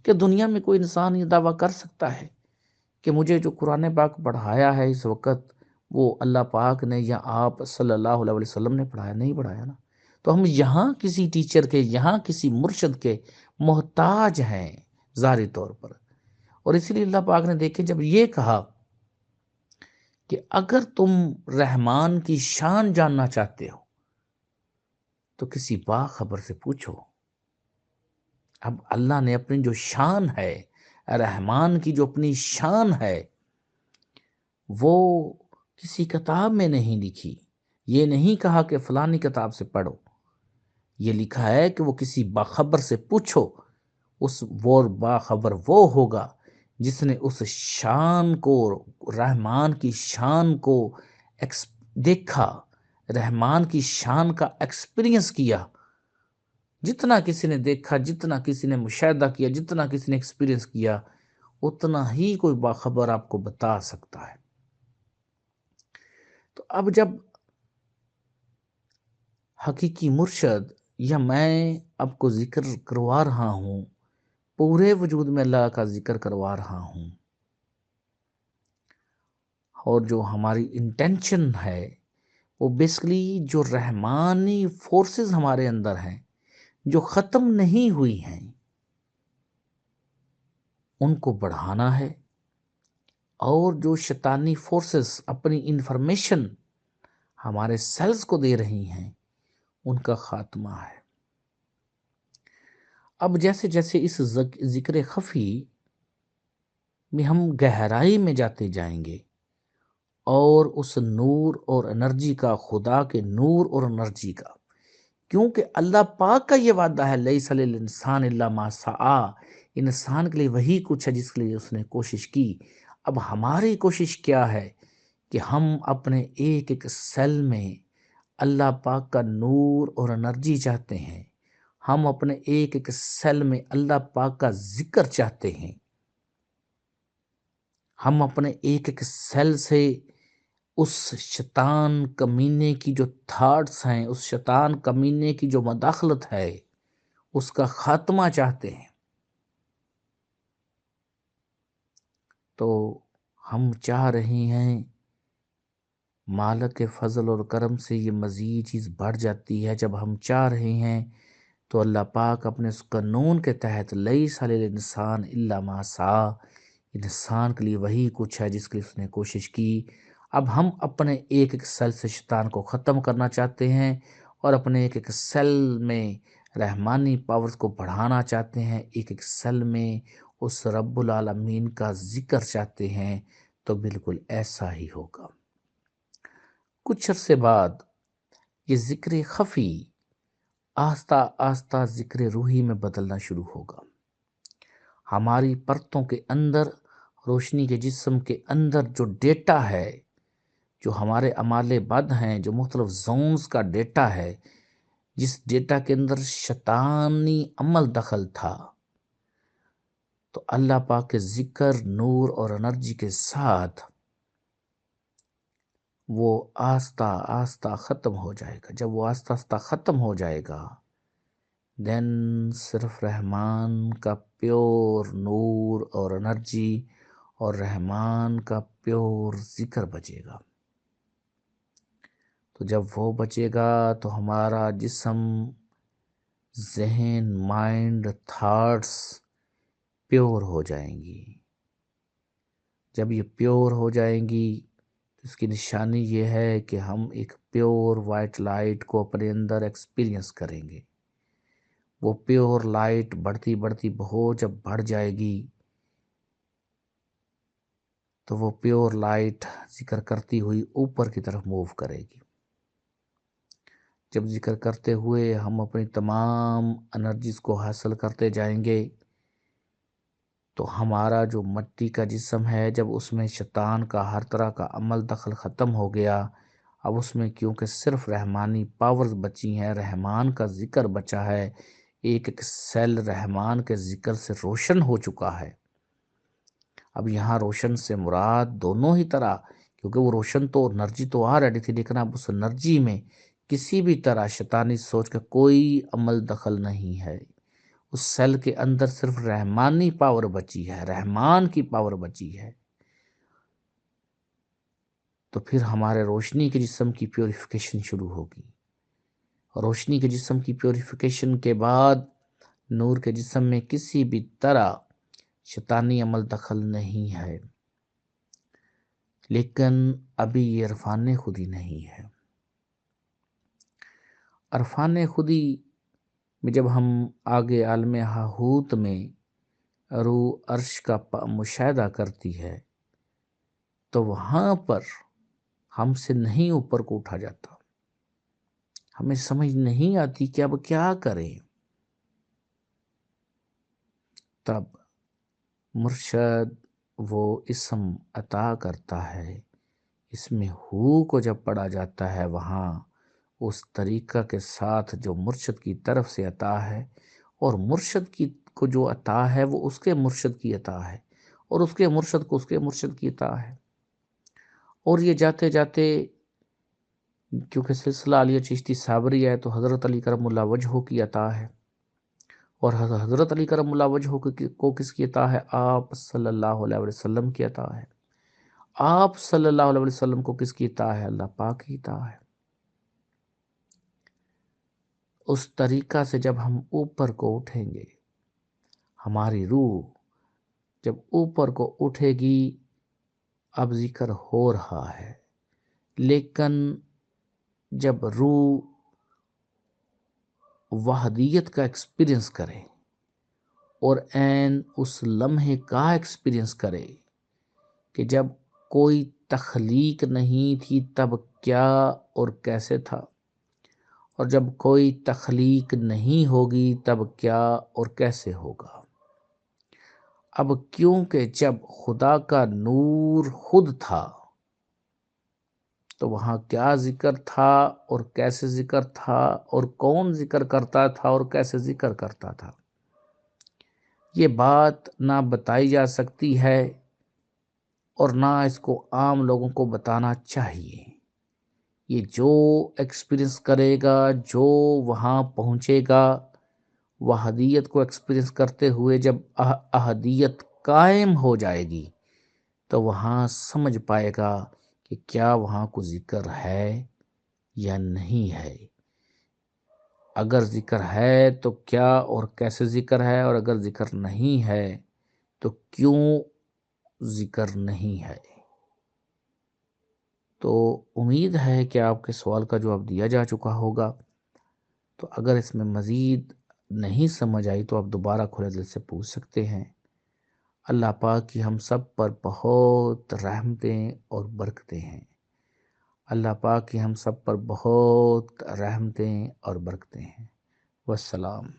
کہ دنیا میں کوئی انسان یہ دعویٰ کر سکتا ہے کہ مجھے جو قرآن پاک پڑھایا ہے اس وقت وہ اللہ پاک نے یا آپ صلی اللہ علیہ وسلم نے پڑھایا؟ نہیں پڑھایا نا۔ تو ہم یہاں کسی ٹیچر کے، یہاں کسی مرشد کے محتاج ہیں ظاہری طور پر۔ اور اسی لیے اللہ پاک نے دیکھیں جب یہ کہا کہ اگر تم رحمان کی شان جاننا چاہتے ہو تو کسی باخبر سے پوچھو۔ اب اللہ نے اپنی جو شان ہے، رحمان کی جو اپنی شان ہے، وہ کسی کتاب میں نہیں لکھی۔ یہ نہیں کہا کہ فلانی کتاب سے پڑھو، یہ لکھا ہے کہ وہ کسی باخبر سے پوچھو۔ وہ باخبر وہ ہوگا جس نے اس شان کو، رحمان کی شان کو دیکھا، رحمان کی شان کا ایکسپیرینس کیا۔ جتنا کسی نے دیکھا، جتنا کسی نے مشاہدہ کیا، جتنا کسی نے ایکسپیرینس کیا، اتنا ہی کوئی باخبر آپ کو بتا سکتا ہے۔ تو اب جب حقیقی مرشد یا میں آپ کو ذکر کروا رہا ہوں، پورے وجود میں اللہ کا ذکر کروا رہا ہوں، اور جو ہماری انٹینشن ہے وہ بیسکلی جو رحمانی فورسز ہمارے اندر ہیں جو ختم نہیں ہوئی ہیں ان کو بڑھانا ہے، اور جو شیطانی فورسز اپنی انفارمیشن ہمارے سیلز کو دے رہی ہیں ان کا خاتمہ ہے۔ اب جیسے جیسے اس ذکر خفی میں ہم گہرائی میں جاتے جائیں گے اور اس نور اور انرجی کا، خدا کے نور اور انرجی کا، کیونکہ اللہ پاک کا یہ وعدہ ہے لیس للانسان الا ما سعی، انسان کے لیے وہی کچھ ہے جس کے لیے اس نے کوشش کی۔ اب ہماری کوشش کیا ہے کہ ہم اپنے ایک ایک سیل میں اللہ پاک کا نور اور انرجی چاہتے ہیں، ہم اپنے ایک ایک سیل میں اللہ پاک کا ذکر چاہتے ہیں، ہم اپنے ایک ایک سیل سے اس شیطان کمینے کی جو تھاٹس ہیں، اس شیطان کمینے کی جو مداخلت ہے، اس کا خاتمہ چاہتے ہیں۔ تو ہم چاہ رہے ہیں مالک فضل اور کرم سے یہ مزید چیز بڑھ جاتی ہے۔ جب ہم چاہ رہے ہیں تو اللہ پاک اپنے اس قانون کے تحت لیس للانسان الا ما سعی، انسان کے لیے وہی کچھ ہے جس کے لیے اس نے کوشش کی۔ اب ہم اپنے ایک ایک سیل سے شیطان کو ختم کرنا چاہتے ہیں اور اپنے ایک ایک سیل میں رحمانی پاورز کو بڑھانا چاہتے ہیں، ایک ایک سیل میں اس رب العالمین کا ذکر چاہتے ہیں، تو بالکل ایسا ہی ہوگا۔ کچھ عرصے بعد یہ ذکر خفی آہستہ آہستہ ذکر روحی میں بدلنا شروع ہوگا۔ ہماری پرتوں کے اندر، روشنی کے جسم کے اندر جو ڈیٹا ہے، جو ہمارے اعمال بد ہیں، جو مختلف زونز کا ڈیٹا ہے، جس ڈیٹا کے اندر شیطانی عمل دخل تھا، تو اللہ پاک کے ذکر، نور اور انرجی کے ساتھ وہ آہستہ آہستہ ختم ہو جائے گا۔ جب وہ آہستہ آہستہ ختم ہو جائے گا، دین صرف رحمان کا پیور نور اور انرجی اور رحمان کا پیور ذکر بچے گا۔ تو جب وہ بچے گا تو ہمارا جسم، ذہن، مائنڈ، تھاٹس پیور ہو جائیں گی۔ جب یہ پیور ہو جائیں گی اس کی نشانی یہ ہے کہ ہم ایک پیور وائٹ لائٹ کو اپنے اندر ایکسپیرینس کریں گے۔ وہ پیور لائٹ بڑھتی بڑھتی بہت جب بڑھ جائے گی تو وہ پیور لائٹ ذکر کرتی ہوئی اوپر کی طرف موو کرے گی۔ جب ذکر کرتے ہوئے ہم اپنی تمام انرجیز کو حاصل کرتے جائیں گے تو ہمارا جو مٹی کا جسم ہے، جب اس میں شیطان کا ہر طرح کا عمل دخل ختم ہو گیا، اب اس میں کیونکہ صرف رحمانی پاورز بچی ہیں، رحمان کا ذکر بچا ہے، ایک ایک سیل رحمان کے ذکر سے روشن ہو چکا ہے۔ اب یہاں روشن سے مراد دونوں ہی طرح، کیونکہ وہ روشن تو انرجی تو آلریڈی تھی، لیکن اب اس انرجی میں کسی بھی طرح شیطانی سوچ کا کوئی عمل دخل نہیں ہے، اس سیل کے اندر صرف رحمانی پاور بچی ہے، رحمان کی پاور بچی ہے، تو پھر ہمارے روشنی کے جسم کی پیوریفیکیشن شروع ہوگی۔ روشنی کے جسم کی پیوریفیکیشن کے بعد نور کے جسم میں کسی بھی طرح شیطانی عمل دخل نہیں ہے، لیکن ابھی یہ عرفان خودی نہیں ہے۔ عرفان خودی میں جب ہم آگے عالم ہاہوت میں روح عرش کا مشاہدہ کرتی ہے تو وہاں پر ہم سے نہیں اوپر کو اٹھا جاتا، ہمیں سمجھ نہیں آتی کہ اب کیا کریں۔ تب مرشد وہ اسم عطا کرتا ہے، اس میں ہو کو جب پڑھا جاتا ہے وہاں اس طریقہ کے ساتھ جو مرشد کی طرف سے عطا ہے، اور مرشد کی کو جو عطا ہے وہ اس کے مرشد کی عطا ہے، اور اس کے مرشد کو اس کے مرشد کی عطا ہے، اور یہ جاتے جاتے کیونکہ سلسلہ علیہ چشتی صابری ہے تو حضرت علی کرم اللہ وجہہ کی عطا ہے، اور حضرت علی کرم اللہ وجہہ کو کس کی عطا ہے؟ آپ صلی اللہ علیہ وسلم کی عطا ہے۔ آپ صلی اللہ علیہ وسلم کو کس کی عطا ہے؟ اللہ پاک کی عطا ہے۔ اس طریقہ سے جب ہم اوپر کو اٹھیں گے، ہماری روح جب اوپر کو اٹھے گی، اب ذکر ہو رہا ہے، لیکن جب روح وحدیت کا ایکسپیرینس کرے اور عین اس لمحے کا ایکسپیرینس کرے کہ جب کوئی تخلیق نہیں تھی تب کیا اور کیسے تھا، اور جب کوئی تخلیق نہیں ہوگی تب کیا اور کیسے ہوگا۔ اب کیونکہ جب خدا کا نور خود تھا تو وہاں کیا ذکر تھا اور کیسے ذکر تھا، اور کون ذکر کرتا تھا اور کیسے ذکر کرتا تھا، یہ بات نہ بتائی جا سکتی ہے اور نہ اس کو عام لوگوں کو بتانا چاہیے۔ یہ جو ایکسپیرینس کرے گا، جو وہاں پہنچے گا، وحدیت کو ایکسپیرینس کرتے ہوئے جب احدیت قائم ہو جائے گی تو وہاں سمجھ پائے گا کہ کیا وہاں کو ذکر ہے یا نہیں ہے۔ اگر ذکر ہے تو کیا اور کیسے ذکر ہے، اور اگر ذکر نہیں ہے تو کیوں ذکر نہیں ہے۔ تو امید ہے کہ آپ کے سوال کا جواب دیا جا چکا ہوگا، تو اگر اس میں مزید نہیں سمجھ آئی تو آپ دوبارہ کھلے دل سے پوچھ سکتے ہیں۔ اللہ پاک کی ہم سب پر بہت رحمتیں اور برکتیں ہیں۔ اللہ پاک کی ہم سب پر بہت رحمتیں اور برکتیں ہیں۔ والسلام۔